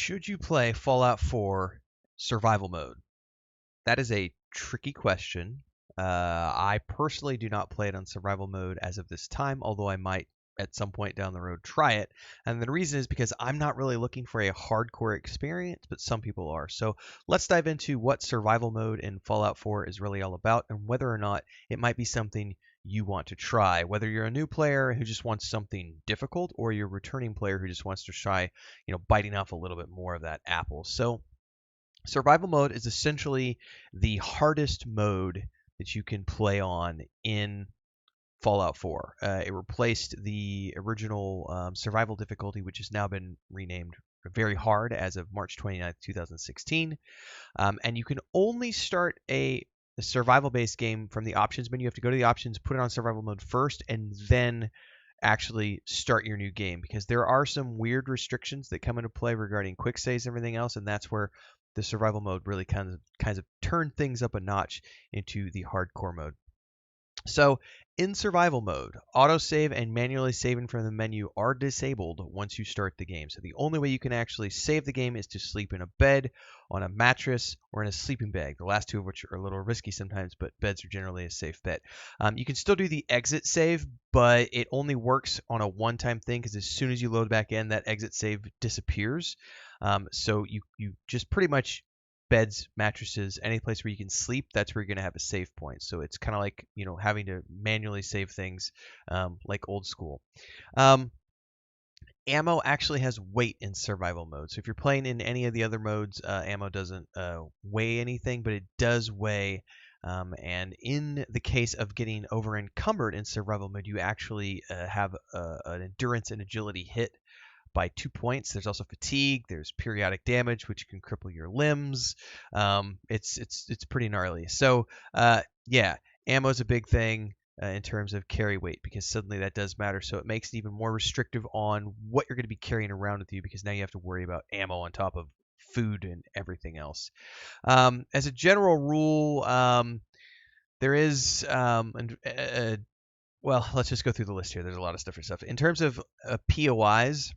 Should you play Fallout 4 survival mode? That is a tricky question. I personally do not play it on survival mode as of this time, although I might at some point down the road try it. And the reason is because I'm not really looking for a hardcore experience, but some people are. So let's dive into what survival mode in Fallout 4 is really all about and whether or not it might be something you want to try. Whether you're a new player who just wants something difficult or you're a returning player who just wants to try, biting off a little bit more of that apple. So survival mode is essentially the hardest mode that you can play on in Fallout 4. It replaced the original survival difficulty, which has now been renamed very hard as of March 29th, 2016. And you can only start a survival-based game from the options menu. You have to go to the options, put it on survival mode first, and then actually start your new game, because there are some weird restrictions that come into play regarding quick saves and everything else, and that's where the survival mode really kinds of turn things up a notch into the hardcore mode. So in survival mode, autosave and manually saving from the menu are disabled once you start the game. So the only way you can actually save the game is to sleep in a bed, on a mattress, or in a sleeping bag. The last two of which are a little risky sometimes, but beds are generally a safe bet. You can still do the exit save, but it only works on a one-time thing, because as soon as you load back in, that exit save disappears. So you just pretty much beds, mattresses, any place where you can sleep, that's where you're going to have a save point. So it's kind of like, having to manually save things like old school. Ammo actually has weight in survival mode. So if you're playing in any of the other modes, ammo doesn't weigh anything, but it does weigh. And in the case of getting over encumbered in survival mode, you actually have an endurance and agility hit by 2 points. There's also fatigue. There's periodic damage, which can cripple your limbs. It's pretty gnarly. So yeah, ammo is a big thing in terms of carry weight, because suddenly that does matter. So it makes it even more restrictive on what you're going to be carrying around with you, because now you have to worry about ammo on top of food and everything else. As a general rule, there is well, let's just go through the list here. There's a lot of different stuff. In terms of POIs,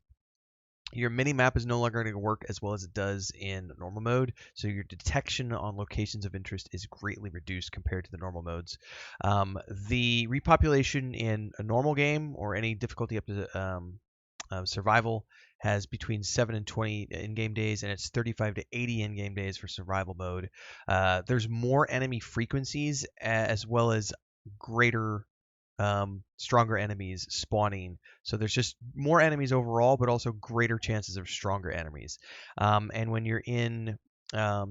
your mini map is no longer going to work as well as it does in normal mode, so your detection on locations of interest is greatly reduced compared to the normal modes. The repopulation in a normal game or any difficulty up to survival has between 7 and 20 in-game days, and it's 35 to 80 in-game days for survival mode. There's more enemy frequencies as well as greater stronger enemies spawning. So there's just more enemies overall, but also greater chances of stronger enemies. And when you're in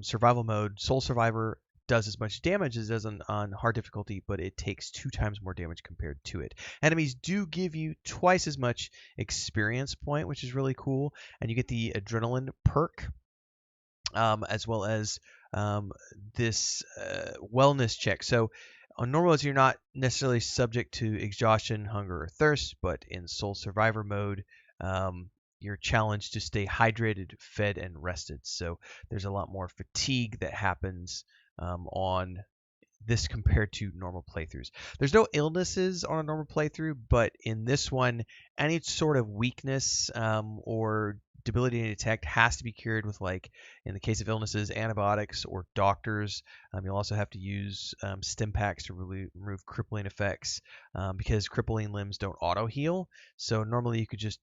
survival mode, Soul Survivor does as much damage as it does on hard difficulty, but it takes 2 times more damage compared to it. Enemies do give you twice as much experience point, which is really cool, and you get the adrenaline perk, as well as this wellness check. So on normal modes, you're not necessarily subject to exhaustion, hunger, or thirst, but in Soul Survivor mode, you're challenged to stay hydrated, fed, and rested. So there's a lot more fatigue that happens on this compared to normal playthroughs. There's no illnesses on a normal playthrough, but in this one, any sort of weakness or debility to detect has to be cured with, like in the case of illnesses, antibiotics or doctors. You'll also have to use stim packs to remove crippling effects, because crippling limbs don't auto heal. So normally you could just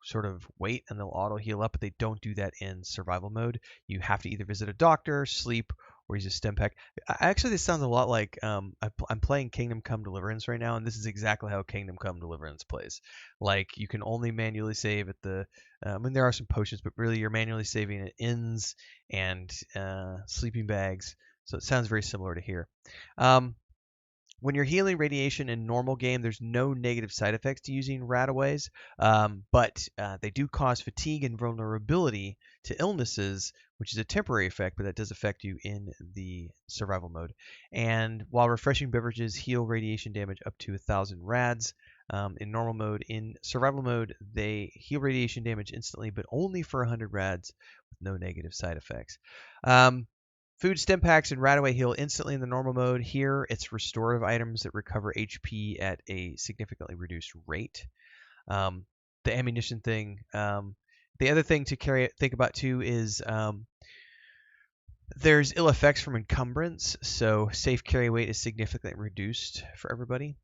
sort of wait and they'll auto heal up, but they don't do that in survival mode. You have to either visit a doctor, sleep, or use a stim pack. Actually, this sounds a lot like I'm playing Kingdom Come Deliverance right now, and this is exactly how Kingdom Come Deliverance plays. Like, you can only manually save at the there are some potions, but really you're manually saving at inns and sleeping bags. So it sounds very similar to here. When you're healing radiation in normal game, there's no negative side effects to using Radaways, but they do cause fatigue and vulnerability to illnesses, which is a temporary effect, but that does affect you in the survival mode. And while refreshing beverages heal radiation damage up to 1,000 rads, in normal mode, in survival mode, they heal radiation damage instantly, but only for 100 rads with no negative side effects. Food stim packs and Radaway heal instantly in the normal mode. Here, it's restorative items that recover HP at a significantly reduced rate. The ammunition thing The other thing to think about too is there's ill effects from encumbrance, so safe carry weight is significantly reduced for everybody.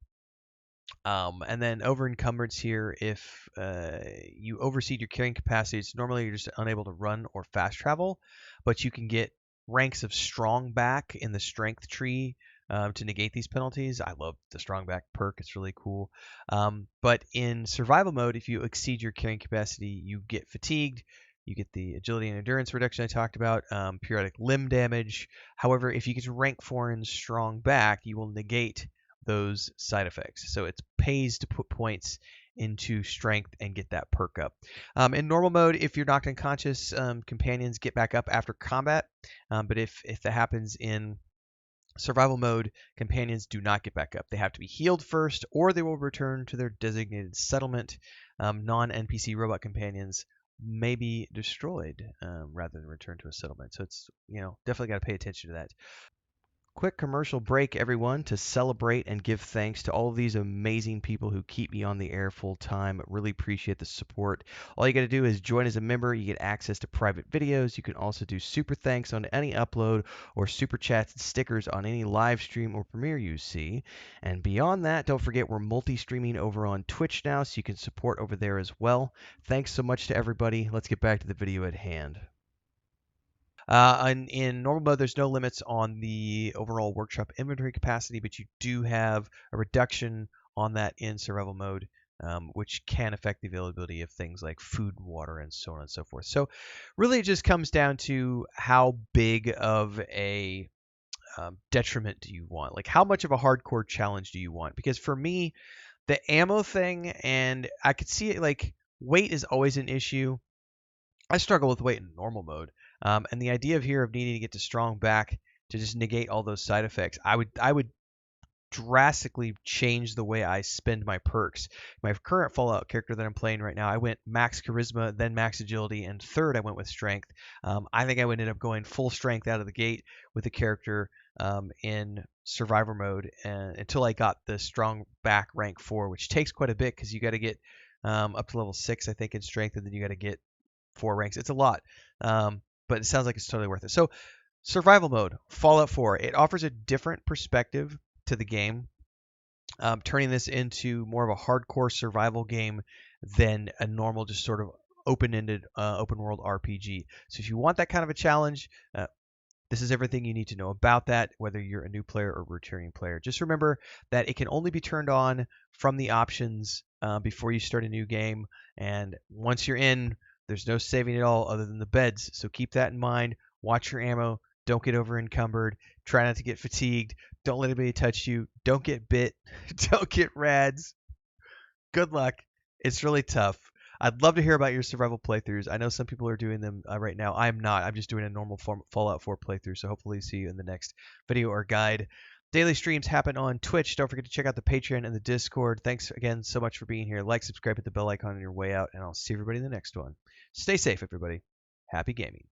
And then over encumbrance here, if you overseed your carrying capacity, it's normally you're just unable to run or fast travel, but you can get ranks of strong back in the strength tree to negate these penalties. I love the strong back perk; it's really cool. But in survival mode, if you exceed your carrying capacity, you get fatigued. You get the agility and endurance reduction I talked about, periodic limb damage. However, if you get to rank 4 in strong back, you will negate those side effects. So it pays to put points into strength and get that perk up. In normal mode, if you're knocked unconscious, companions get back up after combat. But if that happens in survival mode, companions do not get back up. They have to be healed first, or they will return to their designated settlement. Non-NPC robot companions may be destroyed rather than return to a settlement. So it's, definitely got to pay attention to that. Quick commercial break, everyone, to celebrate and give thanks to all of these amazing people who keep me on the air full time. Really appreciate the support. All you got to do is join as a member. You get access to private videos. You can also do super thanks on any upload or super chats and stickers on any live stream or premiere you see. And beyond that, don't forget we're multi-streaming over on Twitch now, so you can support over there as well. Thanks so much to everybody. Let's get back to the video at hand. In normal mode, there's no limits on the overall workshop inventory capacity, but you do have a reduction on that in survival mode, which can affect the availability of things like food and water and so on and so forth. So really it just comes down to how big of a detriment do you want? Like how much of a hardcore challenge do you want? Because for me, the ammo thing, and I could see it like weight is always an issue. I struggle with weight in normal mode. And the idea of here of needing to get to strong back to just negate all those side effects, I would drastically change the way I spend my perks. My current Fallout character that I'm playing right now, I went max charisma, then max agility, and third I went with strength. I think I would end up going full strength out of the gate with the character in survivor mode until I got the strong back rank 4, which takes quite a bit because you got to get up to level 6, I think, in strength, and then you got to get 4 ranks. It's a lot, but it sounds like it's totally worth it. So survival mode, Fallout 4, it offers a different perspective to the game, turning this into more of a hardcore survival game than a normal, just sort of open-ended, open world RPG. So if you want that kind of a challenge, this is everything you need to know about that, whether you're a new player or returning player. Just remember that it can only be turned on from the options before you start a new game, and once you're in, there's no saving at all other than the beds. So keep that in mind. Watch your ammo. Don't get over encumbered. Try not to get fatigued. Don't let anybody touch you. Don't get bit. Don't get rads. Good luck. It's really tough. I'd love to hear about your survival playthroughs. I know some people are doing them right now. I'm not. I'm just doing a normal Fallout 4 playthrough. So hopefully see you in the next video or guide. Daily streams happen on Twitch. Don't forget to check out the Patreon and the Discord. Thanks again so much for being here. Like, subscribe, hit the bell icon on your way out, and I'll see everybody in the next one. Stay safe, everybody. Happy gaming.